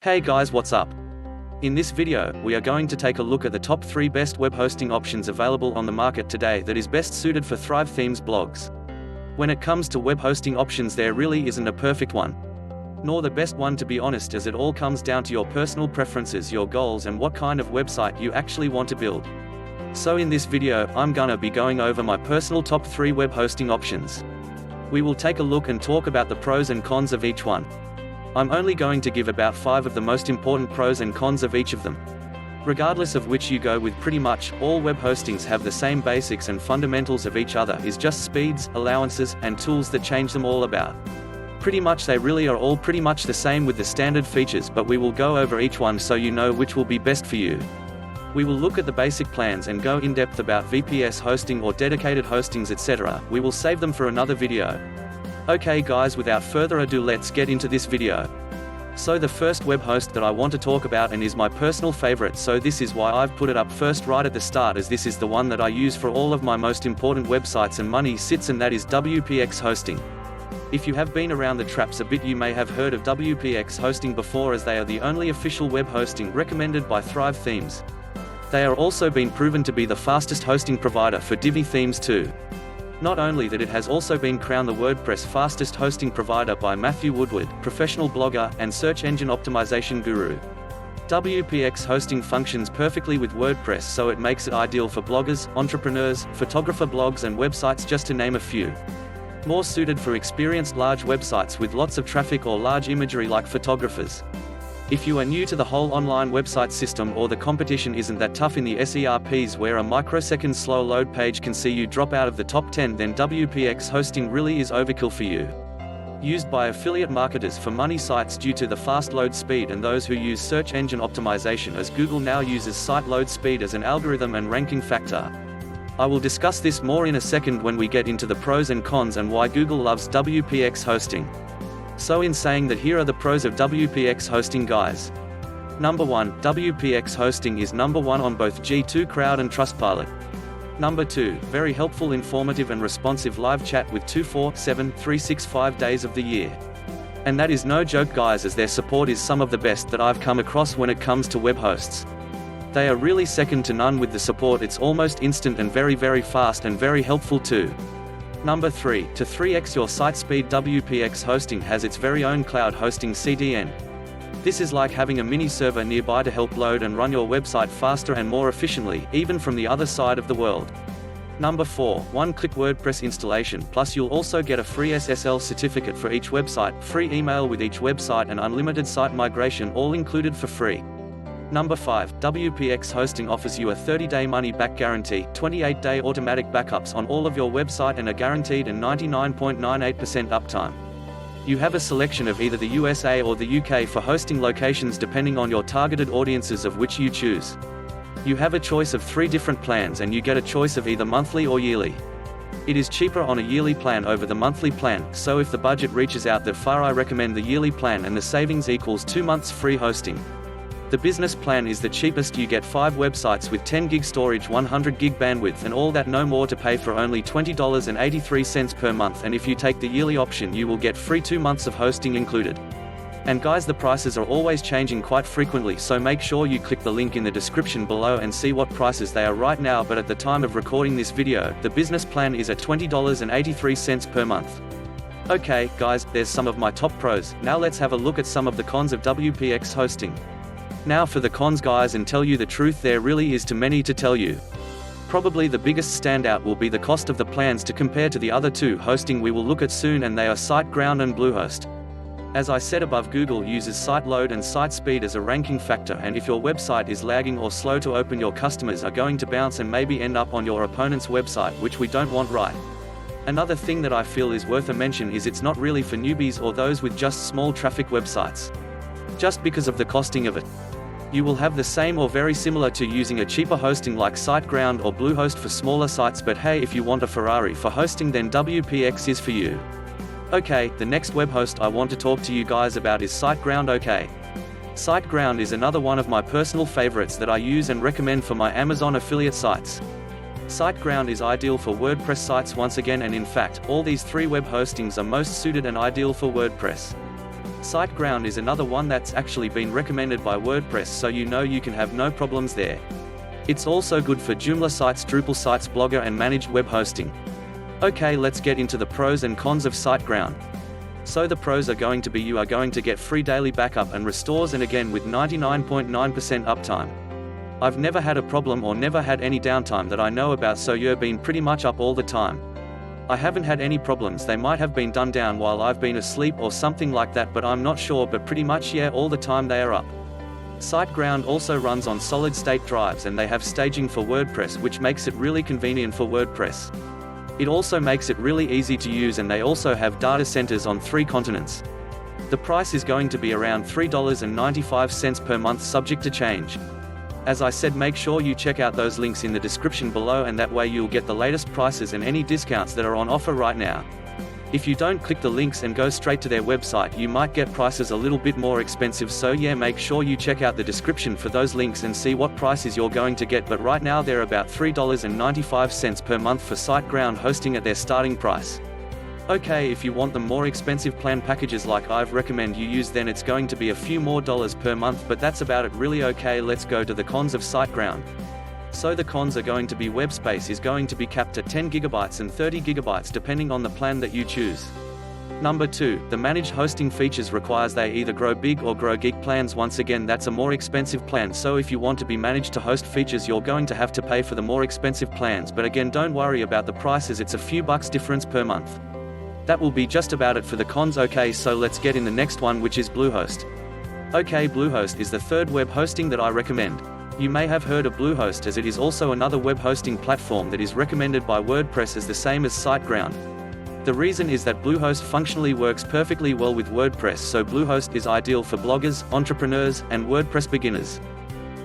Hey guys, what's up? In this video, we are going to take a look at the top 3 best web hosting options available on the market today that is best suited for Thrive Themes blogs. When it comes to web hosting options, there really isn't a perfect one. Nor the best one, to be honest, as it all comes down to your personal preferences, your goals, and what kind of website you actually want to build. So in this video, I'm gonna be going over my personal top 3 web hosting options. We will take a look and talk about the pros and cons of each one. I'm only going to give about 5 of the most important pros and cons of each of them. Regardless of which you go with, pretty much all web hostings have the same basics and fundamentals of each other, is just speeds, allowances, and tools that change them all about. Pretty much they really are all pretty much the same with the standard features, but we will go over each one so you know which will be best for you. We will look at the basic plans and go in depth about VPS hosting or dedicated hostings, etc. We will save them for another video. Okay guys, without further ado, let's get into this video. So the first web host that I want to talk about, and is my personal favorite, so this is why I've put it up first right at the start, as this is the one that I use for all of my most important websites and money sits, and that is WPX hosting. If you have been around the traps a bit, you may have heard of WPX hosting before, as they are the only official web hosting recommended by Thrive Themes. They are also been proven to be the fastest hosting provider for Divi themes too. Not only that, it has also been crowned the WordPress fastest hosting provider by Matthew Woodward, professional blogger and search engine optimization guru. WPX hosting functions perfectly with WordPress, so it makes it ideal for bloggers, entrepreneurs, photographer blogs and websites, just to name a few. More suited for experienced large websites with lots of traffic or large imagery like photographers. If you are new to the whole online website system, or the competition isn't that tough in the SERPs where a microsecond slow load page can see you drop out of the top 10, then WPX hosting really is overkill for you. Used by affiliate marketers for money sites due to the fast load speed, and those who use search engine optimization, as Google now uses site load speed as an algorithm and ranking factor. I will discuss this more in a second when we get into the pros and cons and why Google loves WPX hosting. So in saying that, here are the pros of WPX hosting, guys. Number 1, WPX hosting is number 1 on both G2 Crowd and Trustpilot. Number 2, very helpful, informative and responsive live chat with 24/7, 365 days of the year. And that is no joke, guys, as their support is some of the best that I've come across when it comes to web hosts. They are really second to none with the support. It's almost instant and very fast and very helpful too. Number 3, to 3x your site speed, WPX hosting has its very own cloud hosting CDN. This is like having a mini server nearby to help load and run your website faster and more efficiently, even from the other side of the world. Number 4, one-click WordPress installation, plus you'll also get a free SSL certificate for each website, free email with each website, and unlimited site migration, all included for free. Number 5, WPX hosting offers you a 30-day money-back guarantee, 28-day automatic backups on all of your website, and a guaranteed and 99.98% uptime. You have a selection of either the USA or the UK for hosting locations depending on your targeted audiences of which you choose. You have a choice of 3 different plans, and you get a choice of either monthly or yearly. It is cheaper on a yearly plan over the monthly plan, so if the budget reaches out that far, I recommend the yearly plan, and the savings equals 2 months free hosting. The business plan is the cheapest. You get 5 websites with 10 gig storage, 100 gig bandwidth, and all that, no more, to pay for only $20.83 per month, and if you take the yearly option you will get free 2 months of hosting included. And guys, the prices are always changing quite frequently, so make sure you click the link in the description below and see what prices they are right now, but at the time of recording this video, the business plan is at $20.83 per month. Okay guys, there's some of my top pros. Now let's have a look at some of the cons of WPX hosting. Now for the cons, guys, and tell you the truth, there really is too many to tell you. Probably the biggest standout will be the cost of the plans to compare to the other 2 hosting we will look at soon, and they are Siteground and Bluehost. As I said above, Google uses site load and site speed as a ranking factor, and if your website is lagging or slow to open, your customers are going to bounce and maybe end up on your opponent's website, which we don't want, right? Another thing that I feel is worth a mention is it's not really for newbies or those with just small traffic websites. Just because of the costing of it. You will have the same or very similar to using a cheaper hosting like Siteground or Bluehost for smaller sites, but hey, if you want a Ferrari for hosting, then WPX is for you. Okay, the next web host I want to talk to you guys about is Siteground. Okay. Siteground is another one of my personal favorites that I use and recommend for my Amazon affiliate sites. Siteground is ideal for WordPress sites once again, and in fact, all these 3 web hostings are most suited and ideal for WordPress. Siteground is another one that's actually been recommended by WordPress, so you know you can have no problems there. It's also good for Joomla sites, Drupal sites, Blogger and managed web hosting. Okay, let's get into the pros and cons of Siteground. So the pros are going to be you are going to get free daily backup and restores, and again with 99.9% uptime. I've never had a problem or never had any downtime that I know about, so you've been pretty much up all the time. I haven't had any problems. They might have been done down while I've been asleep or something like that, but I'm not sure, but pretty much yeah, all the time they are up. Siteground also runs on solid state drives, and they have staging for WordPress, which makes it really convenient for WordPress. It also makes it really easy to use, and they also have data centers on 3 continents. The price is going to be around $3.95 per month, subject to change. As I said, make sure you check out those links in the description below, and that way you'll get the latest prices and any discounts that are on offer right now. If you don't click the links and go straight to their website, you might get prices a little bit more expensive, so yeah, make sure you check out the description for those links and see what prices you're going to get, but right now they're about $3.95 per month for Siteground hosting at their starting price. Okay, if you want the more expensive plan packages like I've recommend you use, then it's going to be a few more dollars per month, but that's about it really. Okay, let's go to the cons of Siteground. So the cons are going to be web space is going to be capped at 10 GB and 30 GB depending on the plan that you choose. Number 2, the managed hosting features requires they either grow big or grow gig plans. Once again, that's a more expensive plan, so if you want to be managed to host features, you're going to have to pay for the more expensive plans, but again, don't worry about the prices, it's a few bucks difference per month. That will be just about it for the cons. Okay, so let's get in the next one, which is Bluehost. Okay, Bluehost is the third web hosting that I recommend. You may have heard of Bluehost, as it is also another web hosting platform that is recommended by WordPress as the same as Siteground. The reason is that Bluehost functionally works perfectly well with WordPress, so Bluehost is ideal for bloggers, entrepreneurs, and WordPress beginners.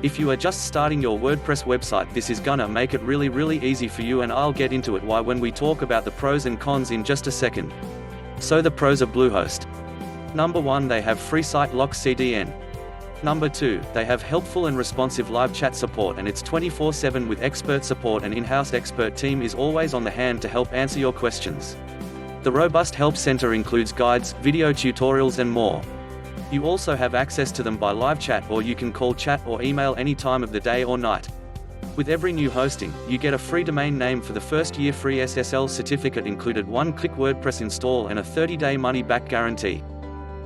If you are just starting your WordPress website, this is gonna make it really easy for you, and I'll get into it why when we talk about the pros and cons in just a second. So the pros of Bluehost. Number 1, they have free site lock CDN. Number 2, they have helpful and responsive live chat support, and it's 24/7 with expert support. An in-house expert team is always on the hand to help answer your questions. The robust help center includes guides, video tutorials and more. You also have access to them by live chat, or you can call, chat or email any time of the day or night. With every new hosting, you get a free domain name for the first year, free SSL certificate included, one-click WordPress install, and a 30-day money-back guarantee.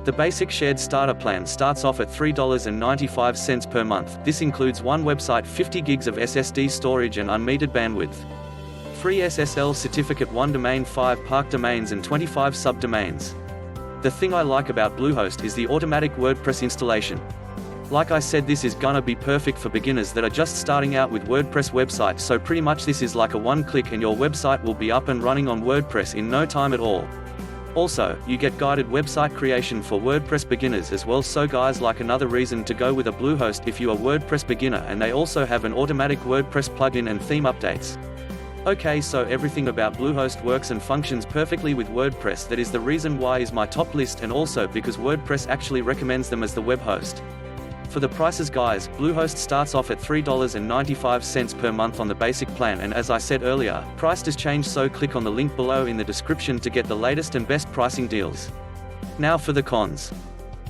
The basic shared starter plan starts off at $3.95 per month. This includes one website, 50 gigs of SSD storage and unmetered bandwidth. Free SSL certificate, one domain, 5 park domains and 25 subdomains. The thing I like about Bluehost is the automatic WordPress installation. Like I said, this is gonna be perfect for beginners that are just starting out with WordPress websites, so pretty much this is like a one-click and your website will be up and running on WordPress in no time at all. Also, you get guided website creation for WordPress beginners as well, so guys, like another reason to go with a Bluehost if you are WordPress beginner, and they also have an automatic WordPress plugin and theme updates. Okay, so everything about Bluehost works and functions perfectly with WordPress. That is the reason why is my top list, and also because WordPress actually recommends them as the web host. For the prices guys, Bluehost starts off at $3.95 per month on the basic plan, and as I said earlier, price does change, so click on the link below in the description to get the latest and best pricing deals. Now for the cons.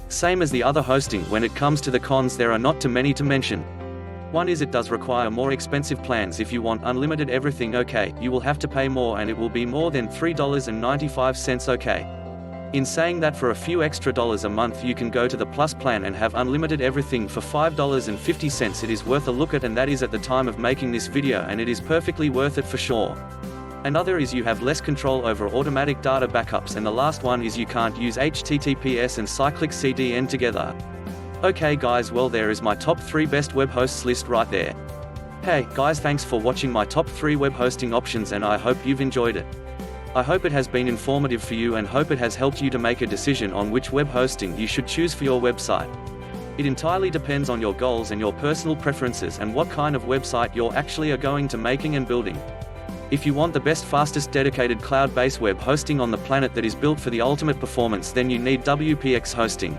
Same as the other hosting, when it comes to the cons there are not too many to mention. One is it does require more expensive plans. If you want unlimited everything, okay, you will have to pay more, and it will be more than $3.95, okay. In saying that, for a few extra dollars a month you can go to the Plus plan and have unlimited everything for $5.50. It is worth a look at, and that is at the time of making this video, and it is perfectly worth it for sure. Another is you have less control over automatic data backups, and the last one is you can't use HTTPS and cyclic CDN together. Okay guys, well there is my top 3 best web hosts list right there. Hey guys, thanks for watching my top 3 web hosting options, and I hope you've enjoyed it. I hope it has been informative for you, and hope it has helped you to make a decision on which web hosting you should choose for your website. It entirely depends on your goals and your personal preferences and what kind of website you're actually going to making and building. If you want the best, fastest dedicated cloud-based web hosting on the planet that is built for the ultimate performance, then you need WPX hosting.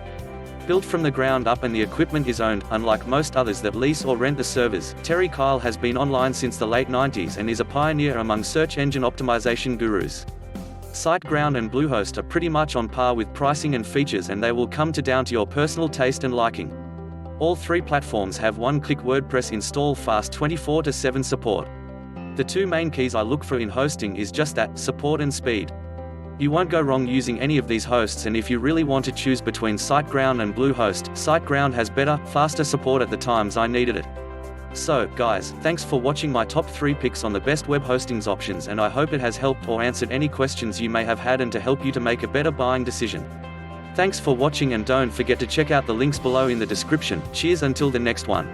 Built from the ground up, and the equipment is owned, unlike most others that lease or rent the servers. Terry Kyle has been online since the late 90s and is a pioneer among search engine optimization gurus. Siteground and Bluehost are pretty much on par with pricing and features, and they will come down to your personal taste and liking. All three platforms have one-click WordPress install, fast 24/7 support. The two main keys I look for in hosting is just that, support and speed. You won't go wrong using any of these hosts, and if you really want to choose between Siteground and Bluehost, Siteground has better, faster support at the times I needed it. So, guys, thanks for watching my top 3 picks on the best web hostings options, and I hope it has helped or answered any questions you may have had and to help you to make a better buying decision. Thanks for watching, and don't forget to check out the links below in the description. Cheers until the next one.